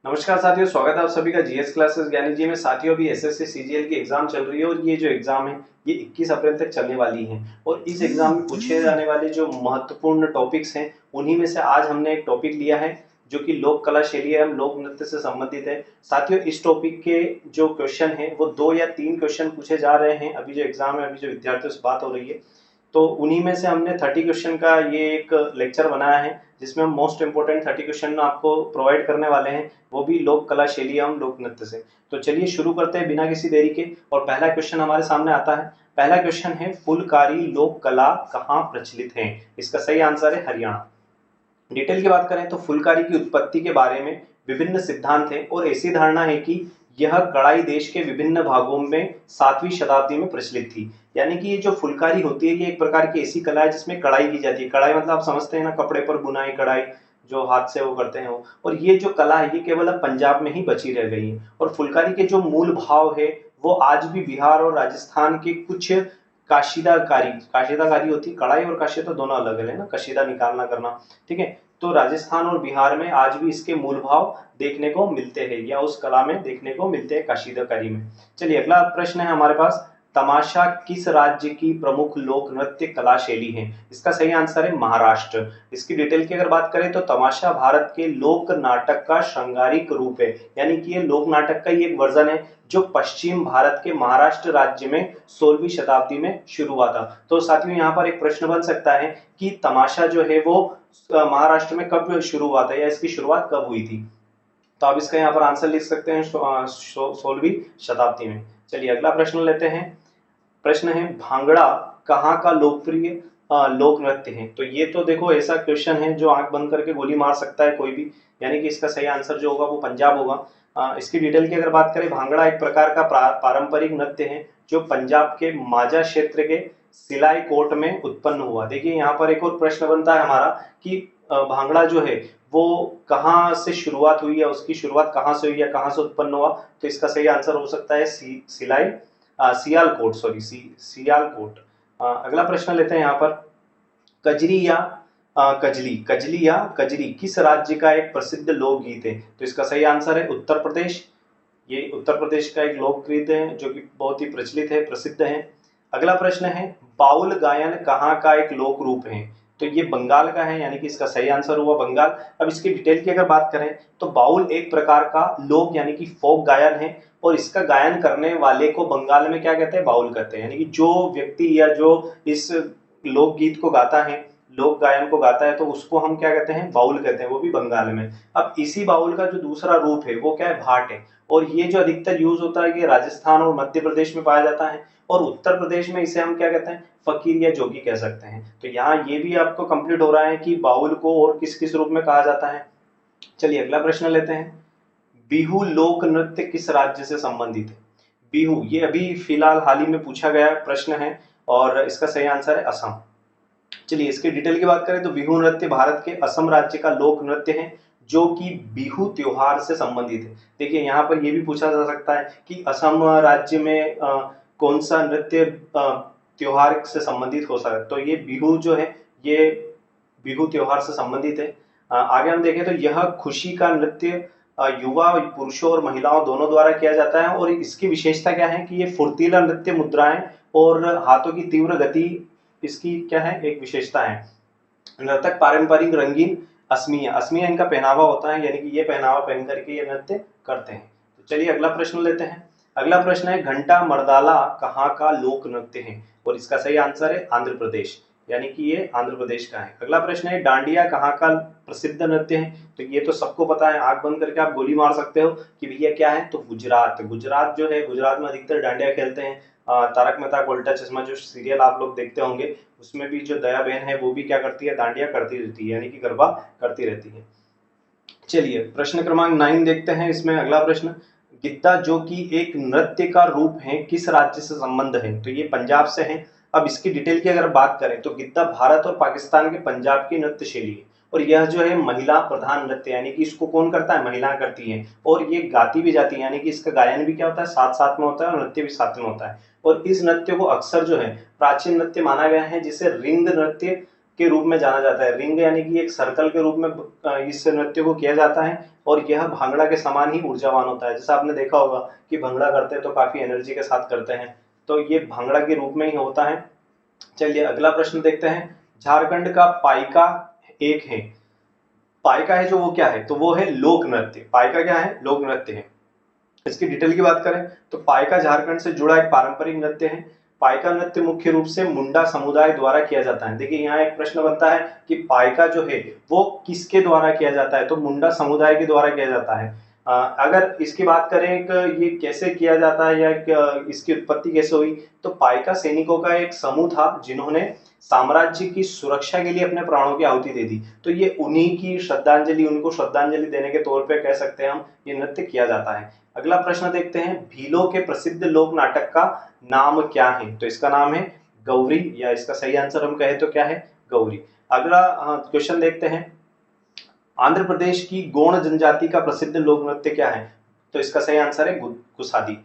नमस्कार साथियों, स्वागत है आप सभी का जीएस क्लासेस ज्ञानी जी में। साथियों, अभी एसएससी सीजीएल की एग्जाम चल रही है और ये जो एग्जाम है ये 21 अप्रैल तक चलने वाली है। और इस एग्जाम में पूछे जाने वाले जो महत्वपूर्ण टॉपिक्स हैं उन्हीं में से आज हमने एक टॉपिक लिया है जो कि लोक कला शैली एवं लोक नृत्य से संबंधित है। साथियों, इस टॉपिक के जो क्वेश्चन है वो 2 या 3 क्वेश्चन पूछे जा रहे हैं। अभी जो एग्जाम है, अभी जो विद्यार्थियों से बात हो रही है, तो उन्हीं में से हमने 30 क्वेश्चन का ये एक लेक्चर बनाया है जिसमें हम मोस्ट इंपोर्टेंट 30 क्वेश्चन आपको प्रोवाइड करने वाले हैं, वो भी लोक कला शैली एवं लोक नृत्य से। तो चलिए शुरू करते हैं बिना किसी देरी के। और पहला क्वेश्चन हमारे सामने आता है। पहला क्वेश्चन है, फुलकारी लोक कला कहाँ प्रचलित है? इसका सही आंसर है हरियाणा। डिटेल की बात करें तो फुलकारी की उत्पत्ति के बारे में विभिन्न सिद्धांत हैं और ऐसी धारणा है कि यह कढ़ाई देश के विभिन्न भागों में 7वीं शताब्दी में प्रचलित थी। यानी कि ये जो फुलकारी होती है ये एक प्रकार की ऐसी कला है जिसमें कढ़ाई की जाती है। कढ़ाई मतलब आप समझते हैं ना, कपड़े पर बुनाई कढ़ाई जो हाथ से वो करते हैं वो। और ये जो कला है ये केवल अब पंजाब में ही बची रह गई है। और फुलकारी के जो मूल भाव है वो आज भी बिहार और राजस्थान के कुछ काशीदाकारी होती है। कढ़ाई और काशीदा दोनों अलग है ना, कशीदा निकालना करना, ठीक है। तो राजस्थान और बिहार में आज भी इसके मूल भाव देखने को मिलते हैं या उस कला में देखने को मिलते हैं, काशीदाकारी में। चलिए अगला प्रश्न है हमारे पास, तमाशा किस राज्य की प्रमुख लोक नृत्य कला शैली है? इसका सही आंसर है महाराष्ट्र। इसकी डिटेल की अगर बात करें तो तमाशा भारत के लोक नाटक का श्रृंगारिक रूप है। यानी कि ये लोक नाटक का ही एक वर्जन है जो पश्चिम भारत के महाराष्ट्र राज्य में 16वीं शताब्दी में शुरू हुआ था। तो साथियों, यहाँ पर एक प्रश्न बन सकता है कि तमाशा जो है वो महाराष्ट्र में कब शुरू हुआ था या इसकी शुरुआत कब हुई थी? तो आप इसका यहाँ पर आंसर लिख सकते हैं 16वीं शताब्दी में। चलिए अगला प्रश्न लेते हैं। प्रश्न है, भांगड़ा कहाँ का लोकप्रिय लोक नृत्य है? तो ये तो देखो ऐसा क्वेश्चन है जो आंख बंद करके गोली मार सकता है कोई भी। यानी कि इसका सही आंसर जो होगा वो पंजाब होगा। इसकी डिटेल की अगर बात करें, भांगड़ा एक प्रकार का पारंपरिक नृत्य है जो पंजाब के माझा क्षेत्र के सिलाई कोट में उत्पन्न हुआ। देखिए यहाँ पर एक और प्रश्न बनता है हमारा कि भांगड़ा जो है वो कहाँ से शुरुआत हुई या उसकी शुरुआत कहाँ से हुई या कहाँ से उत्पन्न हुआ? तो इसका सही आंसर हो सकता है सियालकोट, सॉरी सियालकोट। अगला प्रश्न लेते हैं यहाँ पर, कजरी या कजली या कजरी किस राज्य का एक प्रसिद्ध लोकगीत है? तो इसका सही आंसर है उत्तर प्रदेश। ये उत्तर प्रदेश का एक लोकगीत है जो कि बहुत ही प्रचलित है, प्रसिद्ध है। अगला प्रश्न है, बाउल गायन कहाँ का एक लोक रूप है? तो ये बंगाल का है, यानी कि इसका सही आंसर हुआ बंगाल। अब इसकी डिटेल की अगर बात करें तो बाउल एक प्रकार का लोक यानी कि फोक गायन है और इसका गायन करने वाले को बंगाल में क्या कहते हैं? बाउल कहते हैं। यानी कि जो व्यक्ति या जो इस लोकगीत को गाता है, लोक गायन को गाता है, तो उसको हम क्या कहते हैं? बाउल कहते हैं, वो भी बंगाल में। अब इसी बाउल का जो दूसरा रूप है वो क्या है? भाट है। और ये जो अधिकतर यूज होता है ये राजस्थान और मध्य प्रदेश में पाया जाता है और उत्तर प्रदेश में इसे हम क्या कहते हैं? फकीर या जोगी कह सकते हैं। तो यहाँ ये भी आपको कंप्लीट हो रहा है कि बाउल को और किस किस रूप में कहा जाता है। चलिए अगला प्रश्न लेते हैं, बिहू लोक नृत्य किस राज्य से संबंधित है? बिहू ये अभी फिलहाल हाल ही में पूछा गया प्रश्न है और इसका सही आंसर है असम। चलिए इसकी डिटेल की बात करें तो बिहू नृत्य भारत के असम राज्य का लोक नृत्य है जो कि बिहू त्योहार से संबंधित है। देखिए यहाँ पर यह भी पूछा जा सकता है कि असम राज्य में कौन सा नृत्य त्योहार से संबंधित हो सकता है? तो ये बिहू जो है ये बिहू त्योहार से संबंधित है। आगे हम देखें तो यह खुशी का नृत्य युवा पुरुषों और महिलाओं दोनों द्वारा किया जाता है और इसकी विशेषता क्या है कि ये फुर्तीला नृत्य मुद्राएं और हाथों की तीव्र गति इसकी क्या है? एक विशेषता है। नर्तक पारंपरिक रंगीन असमिया असमिया इनका पहनावा होता है, यानी कि ये पहनावा पहन करके ये नृत्य करते हैं। तो चलिए अगला प्रश्न लेते हैं। अगला प्रश्न है, घंटा मर्दाला कहाँ का लोक नृत्य है? और इसका सही आंसर है आंध्र प्रदेश, यानी कि ये आंध्र प्रदेश का है। अगला प्रश्न है, डांडिया कहाँ का प्रसिद्ध नृत्य है? तो ये तो सबको पता है, आंख बंद करके आप गोली मार सकते हो कि भैया क्या है? तो गुजरात। गुजरात जो है, गुजरात में अधिकतर डांडिया खेलते हैं। तारक मेहता का उल्टा चश्मा जो सीरियल आप लोग देखते होंगे उसमें भी जो दया बहन है वो भी क्या करती है? डांडिया करती रहती है, यानी कि गरबा करती रहती है। चलिए प्रश्न क्रमांक 9 देखते हैं। इसमें अगला प्रश्न, गिद्दा जो कि एक नृत्य का रूप है किस राज्य से संबंध है? तो ये पंजाब से है। अब इसकी डिटेल की अगर बात करें तो गिद्दा भारत और पाकिस्तान के पंजाब की नृत्य शैली है और यह जो है महिला प्रधान नृत्य, यानी कि इसको कौन करता है? महिला करती है और ये गाती भी जाती है, यानी कि इसका गायन भी क्या होता है? साथ साथ में होता है और नृत्य भी साथ में होता है। और इस नृत्य को अक्सर जो है प्राचीन नृत्य माना गया है जिसे रिंग नृत्य के रूप में जाना जाता है। रिंग यानी कि एक सर्कल के रूप में इस नृत्य को किया जाता है और यह भांगड़ा के समान ही ऊर्जावान होता है। जैसा आपने देखा होगा कि भंगड़ा करते हैं तो काफी एनर्जी के साथ करते हैं, तो ये भांगड़ा के रूप में ही होता है। चलिए अगला प्रश्न देखते हैं। झारखंड का पाइका एक है। पाइका है जो वो क्या है, तो वो है लोक नृत्य। पाइका क्या है, लोक नृत्य है। इसकी डिटेल की बात करें तो पाइका झारखंड से जुड़ा एक पारंपरिक नृत्य है। पाइका नृत्य मुख्य रूप से मुंडा समुदाय द्वारा किया जाता है। देखिए यहाँ एक प्रश्न बनता है कि पाइका जो है वो किसके द्वारा किया जाता है, तो मुंडा समुदाय के द्वारा किया जाता है। अगर इसकी बात करें कि ये कैसे किया जाता है या इसकी उत्पत्ति कैसे हुई, तो पाइका सैनिकों का एक समूह था जिन्होंने साम्राज्य की सुरक्षा के लिए अपने प्राणों की आहुति दे दी। तो ये उन्हीं की श्रद्धांजलि, उनको श्रद्धांजलि देने के तौर पे कह सकते हैं हम, ये नृत्य किया जाता है। अगला प्रश्न देखते हैं। भीलों के प्रसिद्ध लोक नाटक का नाम क्या है, तो इसका नाम है गौरी, या इसका सही आंसर हम कहें तो क्या है, गौरी। अगला क्वेश्चन देखते हैं। आंध्र प्रदेश की गोंड जनजाति का प्रसिद्ध लोक नृत्य क्या है, तो इसका सही आंसर है गुसादी।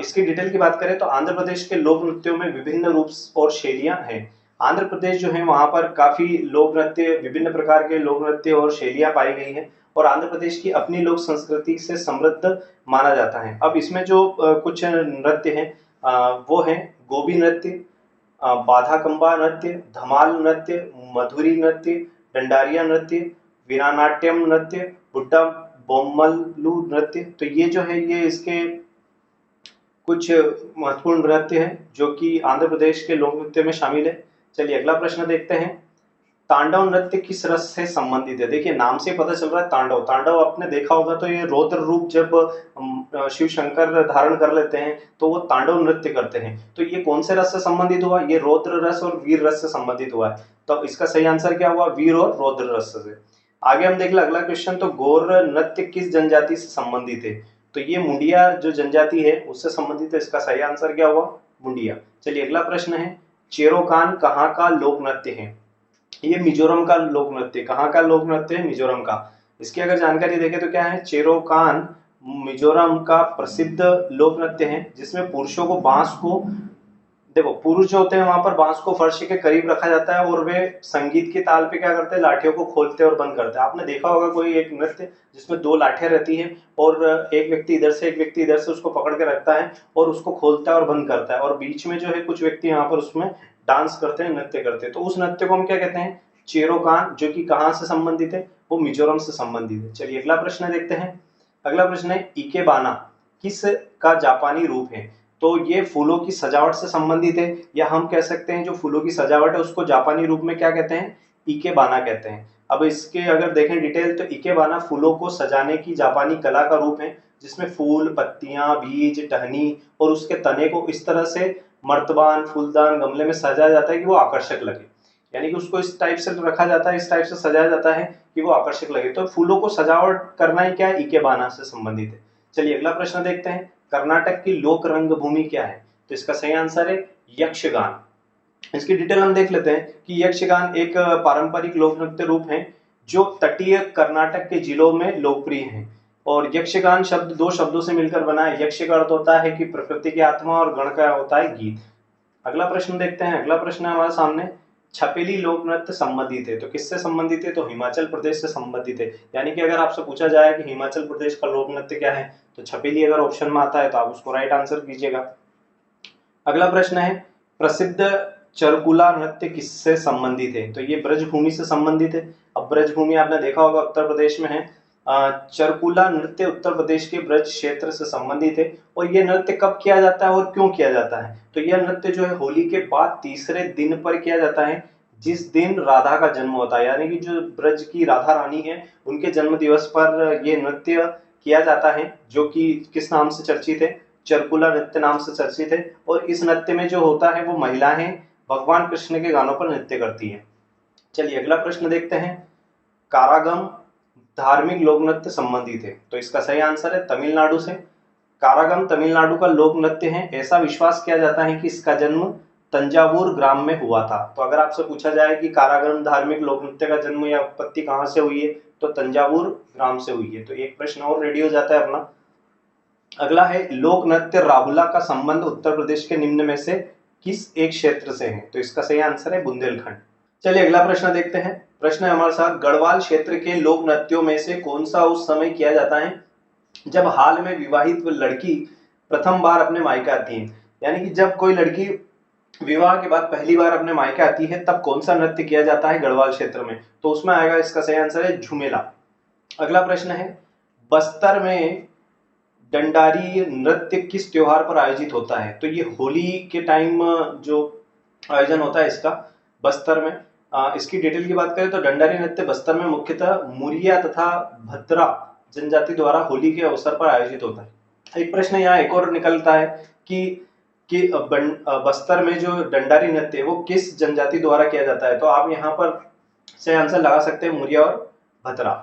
इसकी डिटेल की बात करें तो आंध्र प्रदेश के लोक नृत्यों में विभिन्न रूप और शैलियां हैं। आंध्र प्रदेश जो है वहां पर काफी लोक नृत्य, विभिन्न प्रकार के लोक नृत्य और शैलियां पाई गई हैं और आंध्र प्रदेश की अपनी लोक संस्कृति से समृद्ध माना जाता है। अब इसमें जो कुछ नृत्य हैं वो है गोबी नृत्य, बाधा कंबा नृत्य, धमाल नृत्य, मधुरी नृत्य, डंडारिया नृत्य, वीरानाट्यम नृत्य, बुड्डा बोम्मलू नृत्य। तो ये जो है ये इसके कुछ महत्वपूर्ण नृत्य हैं जो कि आंध्र प्रदेश के लोक नृत्य में शामिल है। चलिए अगला प्रश्न देखते हैं। तांडव नृत्य किस रस से संबंधित है, देखिए नाम से पता चल रहा है तांडव। तांडव आपने देखा होगा तो ये रौद्र रूप जब शिव शंकर धारण कर लेते हैं तो वो तांडव नृत्य करते हैं। तो ये कौन से रस से संबंधित हुआ, ये रौद्र रस और वीर रस से संबंधित हुआ है। तो इसका सही आंसर क्या हुआ, वीर और रौद्र रस से। आगे हम देख ले अगला क्वेश्चन। तो गौर नृत्य किस जनजाति से संबंधित है, तो ये मुंडिया जो जनजाति है उससे संबंधित है। इसका सही आंसर क्या हुआ, मुंडिया। चलिए अगला प्रश्न है। चेरोकान कहाँ का लोक नृत्य है, ये मिजोरम का लोक नृत्य। कहाँ का लोक नृत्य है, मिजोरम का। इसकी अगर जानकारी देखें तो क्या है, चेरोकान मिजोरम का प्रसिद्ध लोक नृत्य है जिसमें पुरुषों को बांस को, देखो पुरुष जो होते हैं वहां पर बांस को फर्श के करीब रखा जाता है और वे संगीत के ताल पे क्या करते हैं, लाठियों को खोलते और बंद करते हैं। आपने देखा होगा कोई एक नृत्य जिसमें दो लाठियां रहती हैं और एक व्यक्ति इधर से एक व्यक्ति इधर से उसको पकड़ के रखता है और उसको खोलता है और बंद करता है और बीच में जो है कुछ व्यक्ति यहाँ पर उसमें डांस करते हैं, नृत्य करते हैं। तो उस नृत्य को हम क्या कहते हैं, चेरोकान, जो कि कहाँ से संबंधित है, वो मिजोरम से संबंधित है। चलिए अगला प्रश्न देखते हैं। अगला प्रश्न है इकेबाना किस का जापानी रूप है, तो ये फूलों की सजावट से संबंधित है, या हम कह सकते हैं जो फूलों की सजावट है उसको जापानी रूप में क्या कहते हैं, इकेबाना कहते हैं। अब इसके अगर देखें डिटेल तो इकेबाना फूलों को सजाने की जापानी कला का रूप है जिसमें फूल, पत्तियां, बीज, टहनी और उसके तने को इस तरह से मर्तबान, फूलदान, गमले में सजाया जाता है कि वो आकर्षक लगे। यानी कि उसको इस टाइप से रखा जाता है, इस टाइप से सजाया जाता है कि वो आकर्षक लगे। तो फूलों को सजावट करना ही क्या है, इकेबाना से संबंधित है। चलिए अगला प्रश्न देखते हैं। कर्नाटक की लोक रंगभूमि क्या है, तो इसका सही आंसर है यक्षगान। इसकी डिटेल हम देख लेते हैं कि यक्षगान एक पारंपरिक लोक नृत्य रूप है जो तटीय कर्नाटक के जिलों में लोकप्रिय है। और यक्षगान शब्द दो शब्दों से मिलकर बना है। यक्ष का अर्थ होता है कि प्रकृति की आत्मा और गण का होता है गीत। अगला प्रश्न देखते हैं। अगला प्रश्न है हमारे सामने, छपेली लोक नृत्य संबंधित है, तो किससे संबंधित है, तो हिमाचल प्रदेश से संबंधित है। यानी कि अगर आपसे पूछा जाए कि हिमाचल प्रदेश का लोक नृत्य क्या है, तो छपेली अगर ऑप्शन में आता है तो आप उसको राइट आंसर कीजिएगा। अगला प्रश्न है प्रसिद्ध चरकुला नृत्य किससे संबंधित है, तो ये ब्रजभूमि से संबंधित है। अब ब्रजभूमि आपने देखा होगा उत्तर प्रदेश में है। चरकुला नृत्य उत्तर प्रदेश के ब्रज क्षेत्र से संबंधित है। और यह नृत्य कब किया जाता है और क्यों किया जाता है, तो यह नृत्य जो है होली के बाद तीसरे दिन पर किया जाता है जिस दिन राधा का जन्म होता है। यानी कि जो ब्रज की राधा रानी है उनके जन्म दिवस पर यह नृत्य किया जाता है जो कि किस नाम से चर्चित है, चरकुला नृत्य नाम से चर्चित है। और इस नृत्य में जो होता है वो महिलाएं भगवान कृष्ण के गानों पर नृत्य करती हैं। चलिए अगला प्रश्न देखते हैं। कारागम धार्मिक लोक नृत्य संबंधित है, तो इसका सही आंसर है तमिलनाडु से। कारागम तमिलनाडु का लोक नृत्य है। ऐसा विश्वास किया जाता है कि इसका जन्म तंजावुर ग्राम में हुआ था। तो अगर आपसे पूछा जाए कि कारागम धार्मिक लोक नृत्य का जन्म या उत्पत्ति कहाँ से हुई है, तो तंजावुर ग्राम से हुई है। तो एक प्रश्न और रेडी हो जाता है अपना। अगला है लोक नृत्य राहुला का संबंध उत्तर प्रदेश के निम्न में से किस एक क्षेत्र से है, तो इसका सही आंसर है बुंदेलखंड। चलिए अगला प्रश्न देखते हैं। प्रश्न है हमारे साथ, गढ़वाल क्षेत्र के लोक नृत्यों में से कौन सा उस समय किया जाता है जब हाल में विवाहित लड़की प्रथम बार अपने मायके आती है? यानी कि जब कोई लड़की विवाह के बाद पहली बार अपने मायके आती है तब कौन सा नृत्य किया जाता है गढ़वाल क्षेत्र में? तो उसमें आएगा, इसका सही आंसर है झुमेला। अगला प्रश्न है, बस्तर में डंडारी नृत्य किस त्योहार पर आयोजित होता है? तो ये होली के टाइम जो आयोजन होता है इसका बस्तर में। इसकी डिटेल की बात करें तो डंडारी नृत्य बस्तर में मुख्यतः मुरिया तथा भद्रा जनजाति द्वारा होली के अवसर पर आयोजित होता है। एक प्रश्न यहाँ एक और निकलता है कि बस्तर में जो डंडारी नृत्य है वो किस जनजाति द्वारा किया जाता है? तो आप यहाँ पर से आंसर लगा सकते हैं मुरिया और भद्रा।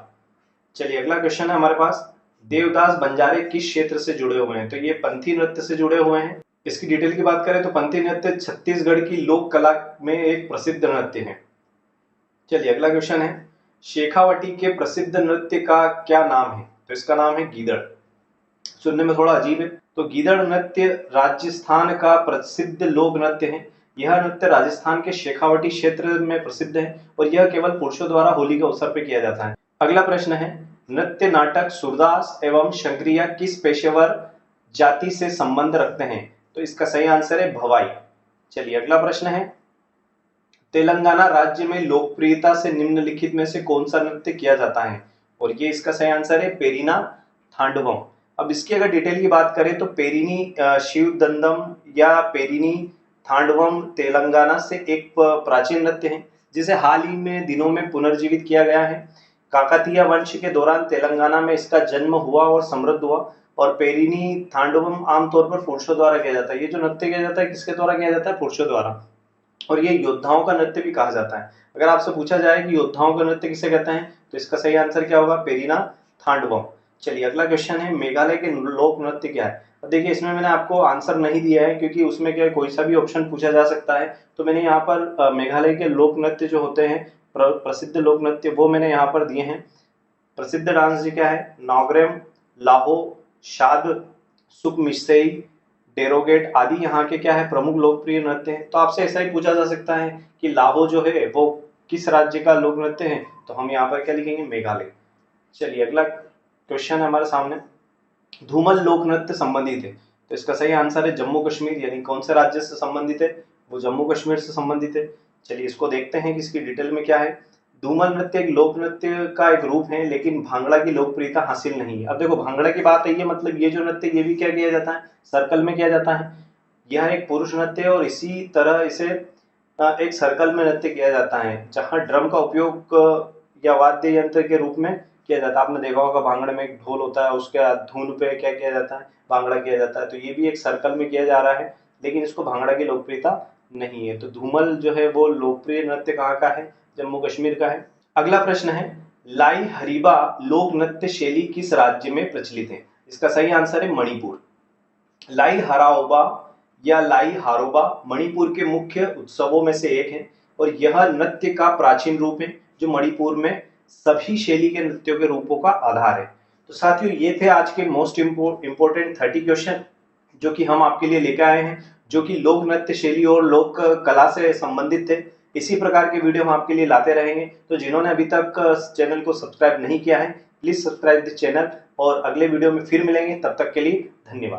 चलिए अगला क्वेश्चन है हमारे पास, देवदास बंजारे किस क्षेत्र से जुड़े हुए हैं? तो ये पंथी नृत्य से जुड़े हुए हैं। इसकी डिटेल की बात करें तो पंथी नृत्य छत्तीसगढ़ की लोक कला में एक प्रसिद्ध नृत्य है। चलिए अगला क्वेश्चन है, शेखावटी के प्रसिद्ध नृत्य का क्या नाम है? तो इसका नाम है गीदड़। सुनने में थोड़ा अजीब है। तो गीदड़ नृत्य राजस्थान का प्रसिद्ध लोक नृत्य है। यह नृत्य राजस्थान के शेखावटी क्षेत्र में प्रसिद्ध है और यह केवल पुरुषों द्वारा होली के अवसर पर किया जाता है। अगला प्रश्न है, नृत्य नाटक सूरदास एवं शंकरिया किस पेशेवर जाति से संबंध रखते हैं? तो इसका सही आंसर है भवाई। चलिए अगला प्रश्न है, तेलंगाना राज्य में लोकप्रियता से निम्नलिखित में से कौन सा नृत्य किया जाता है? और ये इसका सही आंसर है पेरिना थांडवम। अब इसकी अगर डिटेल की बात करें तो पेरिनी शिवदंडम या पेरिनी थांडवम तेलंगाना से एक प्राचीन नृत्य है जिसे हाल ही में दिनों में पुनर्जीवित किया गया है। काकतीय वंश के दौरान तेलंगाना में इसका जन्म हुआ और समृद्ध हुआ। और पेरिनी थांडवम आमतौर पर पुरुषों द्वारा किया जाता है। ये जो नृत्य किया जाता है किसके द्वारा किया जाता है? पुरुषों द्वारा। और ये योद्धाओं का नृत्य भी कहा जाता है। अगर आपसे पूछा जाए कि योद्धाओं का नृत्य किसे कहते हैं तो इसका सही आंसर क्या होगा? पेरिना थांडवम। चलिए अगला क्वेश्चन है, मेघालय के लोक नृत्य क्या है? अब देखिए इसमें मैंने आपको आंसर नहीं दिया है क्योंकि उसमें क्या कोई सा भी ऑप्शन पूछा जा सकता है। तो मैंने यहाँ पर मेघालय के लोक नृत्य जो होते हैं प्रसिद्ध लोक नृत्य वो मैंने यहाँ पर दिए हैं। प्रसिद्ध डांस जी क्या है? नागरेम, लाहो, शाद, सुकमिसेई, डेरोगेट आदि यहाँ के क्या है प्रमुख लोकप्रिय नृत्य हैं। तो आपसे ऐसा ही पूछा जा सकता है कि लाहो जो है वो किस राज्य का लोक नृत्य है? तो हम यहाँ पर क्या लिखेंगे? मेघालय। चलिए अगला क्वेश्चन है हमारे सामने, धूमल लोक नृत्य संबंधित है। तो इसका सही आंसर है जम्मू कश्मीर। यानी कौन से राज्य से संबंधित है? वो जम्मू कश्मीर से संबंधित है। चलिए इसको देखते हैं कि इसकी डिटेल में क्या है। धूमल नृत्य एक लोक नृत्य का एक रूप है लेकिन भांगड़ा की लोकप्रियता हासिल नहीं है। अब देखो भांगड़ा की बात है, ये मतलब ये जो नृत्य ये भी क्या किया जाता है? सर्कल में किया जाता है। यह एक पुरुष नृत्य है और इसी तरह इसे एक सर्कल में नृत्य किया जाता है जहाँ ड्रम का उपयोग या वाद्य यंत्र के रूप में किया जाता है। आपने देखा होगा भांगड़े में एक ढोल होता है, उसके धुन पे क्या किया जाता है? भांगड़ा किया जाता है। तो ये भी एक सर्कल में किया जा रहा है लेकिन इसको भांगड़ा की लोकप्रियता नहीं है। तो धूमल जो है वो लोकप्रिय नृत्य कहाँ का है? जम्मू कश्मीर का है। अगला प्रश्न है, लाई हरीबा लोक नृत्य शैली किस राज्य में प्रचलित है? इसका सही आंसर है मणिपुर। लाई हराओबा या लाई हारोबा मणिपुर के मुख्य उत्सवों में से एक है और यह नृत्य का प्राचीन रूप है जो मणिपुर में सभी शैली के नृत्यों के रूपों का आधार है। तो साथियों ये थे आज के मोस्ट इम्पोर्टेंट 30 क्वेश्चन जो कि हम आपके लिए लेकर आए हैं, जो कि लोक नृत्य शैली और लोक कला से संबंधित थे। इसी प्रकार के वीडियो हम आपके लिए लाते रहेंगे। तो जिन्होंने अभी तक चैनल को सब्सक्राइब नहीं किया है प्लीज सब्सक्राइब द चैनल और अगले वीडियो में फिर मिलेंगे। तब तक के लिए धन्यवाद।